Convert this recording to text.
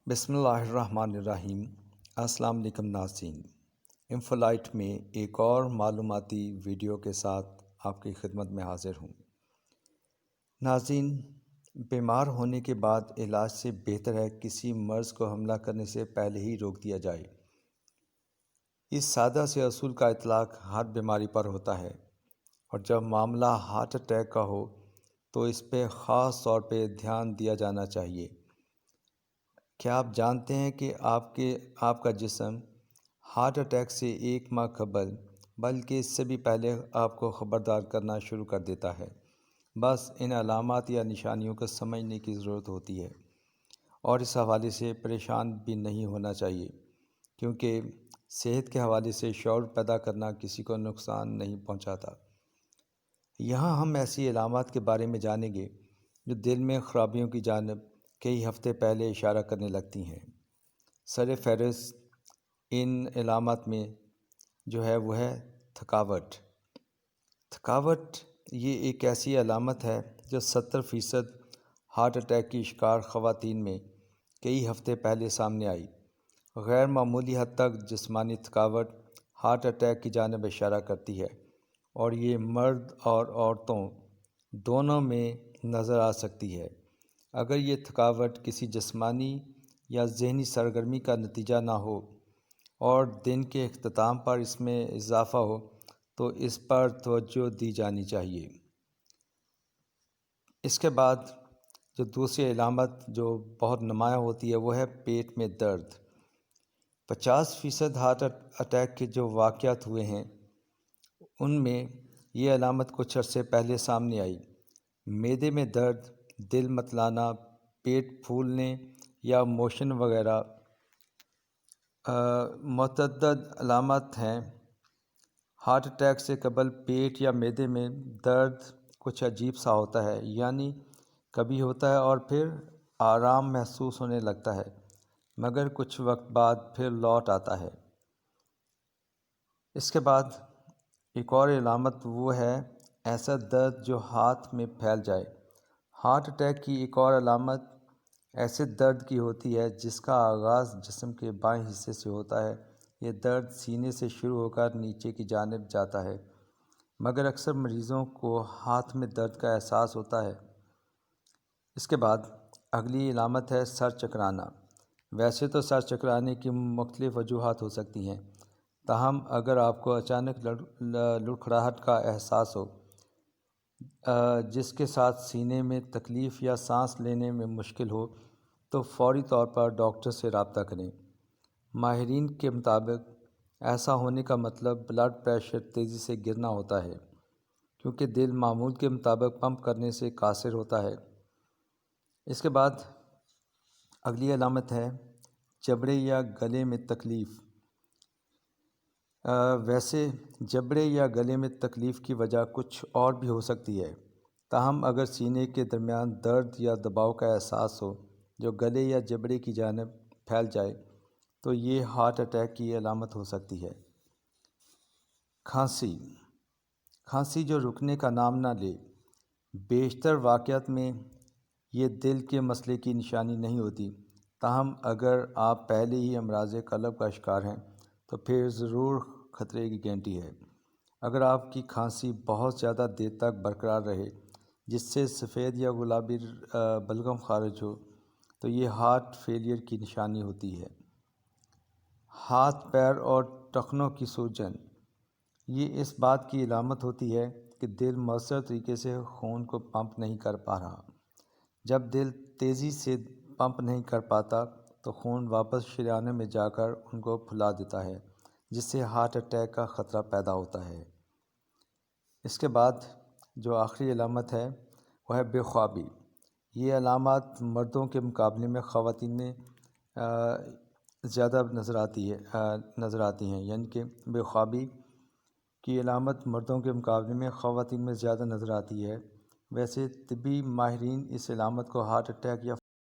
بسم اللہ الرحمن الرحیم۔ السلام علیکم ناظرین، انفولائٹ میں ایک اور معلوماتی ویڈیو کے ساتھ آپ کی خدمت میں حاضر ہوں۔ ناظرین، بیمار ہونے کے بعد علاج سے بہتر ہے کسی مرض کو حملہ کرنے سے پہلے ہی روک دیا جائے۔ اس سادہ سے اصول کا اطلاق ہر بیماری پر ہوتا ہے، اور جب معاملہ ہارٹ اٹیک کا ہو تو اس پہ خاص طور پہ دھیان دیا جانا چاہیے۔ کیا آپ جانتے ہیں کہ آپ کا جسم ہارٹ اٹیک سے ایک ماہ قبل بلکہ اس سے بھی پہلے آپ کو خبردار کرنا شروع کر دیتا ہے؟ بس ان علامات یا نشانیوں کو سمجھنے کی ضرورت ہوتی ہے، اور اس حوالے سے پریشان بھی نہیں ہونا چاہیے، کیونکہ صحت کے حوالے سے شعور پیدا کرنا کسی کو نقصان نہیں پہنچاتا۔ یہاں ہم ایسی علامات کے بارے میں جانیں گے جو دل میں خرابیوں کی جانب کئی ہفتے پہلے اشارہ کرنے لگتی ہیں۔ سر فہرست ان علامات میں جو ہے وہ ہے تھکاوٹ۔ تھکاوٹ یہ ایک ایسی علامت ہے جو 70% ہارٹ اٹیک کی شکار خواتین میں کئی ہفتے پہلے سامنے آئی۔ غیر معمولی حد تک جسمانی تھکاوٹ ہارٹ اٹیک کی جانب اشارہ کرتی ہے، اور یہ مرد اور عورتوں دونوں میں نظر آ سکتی ہے۔ اگر یہ تھکاوٹ کسی جسمانی یا ذہنی سرگرمی کا نتیجہ نہ ہو اور دن کے اختتام پر اس میں اضافہ ہو تو اس پر توجہ دی جانی چاہیے۔ اس کے بعد جو دوسری علامت جو بہت نمایاں ہوتی ہے وہ ہے پیٹ میں درد۔ 50% ہارٹ اٹیک کے جو واقعات ہوئے ہیں ان میں یہ علامت کچھ عرصے پہلے سامنے آئی۔ معدے میں درد، دل متلانا، پیٹ پھولنے یا موشن وغیرہ متعدد علامات ہیں۔ ہارٹ اٹیک سے قبل پیٹ یا معدے میں درد کچھ عجیب سا ہوتا ہے، یعنی کبھی ہوتا ہے اور پھر آرام محسوس ہونے لگتا ہے، مگر کچھ وقت بعد پھر لوٹ آتا ہے۔ اس کے بعد ایک اور علامت وہ ہے ایسا درد جو ہاتھ میں پھیل جائے۔ ہارٹ اٹیک کی ایک اور علامت ایسے درد کی ہوتی ہے جس کا آغاز جسم کے بائیں حصے سے ہوتا ہے۔ یہ درد سینے سے شروع ہو کر نیچے کی جانب جاتا ہے، مگر اکثر مریضوں کو ہاتھ میں درد کا احساس ہوتا ہے۔ اس کے بعد اگلی علامت ہے سر چکرانا۔ ویسے تو سر چکرانے کی مختلف وجوہات ہو سکتی ہیں، تاہم اگر آپ کو اچانک لڑکھڑاہٹ کا احساس ہو جس کے ساتھ سینے میں تکلیف یا سانس لینے میں مشکل ہو تو فوری طور پر ڈاکٹر سے رابطہ کریں۔ ماہرین کے مطابق ایسا ہونے کا مطلب بلڈ پریشر تیزی سے گرنا ہوتا ہے، کیونکہ دل معمول کے مطابق پمپ کرنے سے قاصر ہوتا ہے۔ اس کے بعد اگلی علامت ہے جبڑے یا گلے میں تکلیف۔ ویسے جبڑے یا گلے میں تکلیف کی وجہ کچھ اور بھی ہو سکتی ہے، تاہم اگر سینے کے درمیان درد یا دباؤ کا احساس ہو جو گلے یا جبڑے کی جانب پھیل جائے تو یہ ہارٹ اٹیک کی علامت ہو سکتی ہے۔ کھانسی۔ کھانسی جو رکنے کا نام نہ لے۔ بیشتر واقعات میں یہ دل کے مسئلے کی نشانی نہیں ہوتی، تاہم اگر آپ پہلے ہی امراض قلب کا شکار ہیں تو پھر ضرور خطرے کی گھنٹی ہے۔ اگر آپ کی کھانسی بہت زیادہ دیر تک برقرار رہے جس سے سفید یا گلابی بلغم خارج ہو تو یہ ہارٹ فیلئر کی نشانی ہوتی ہے۔ ہاتھ، پیر اور ٹخنوں کی سوجن۔ یہ اس بات کی علامت ہوتی ہے کہ دل مؤثر طریقے سے خون کو پمپ نہیں کر پا رہا۔ جب دل تیزی سے پمپ نہیں کر پاتا تو خون واپس شریانوں میں جا کر ان کو پھلا دیتا ہے، جس سے ہارٹ اٹیک کا خطرہ پیدا ہوتا ہے۔ اس کے بعد جو آخری علامت ہے وہ ہے بے خوابی۔ یہ علامات مردوں کے مقابلے میں خواتین میں زیادہ نظر آتی ہیں، یعنی کہ بے خوابی کی علامت مردوں کے مقابلے میں خواتین میں زیادہ نظر آتی ہے۔ ویسے طبی ماہرین اس علامت کو ہارٹ اٹیک یا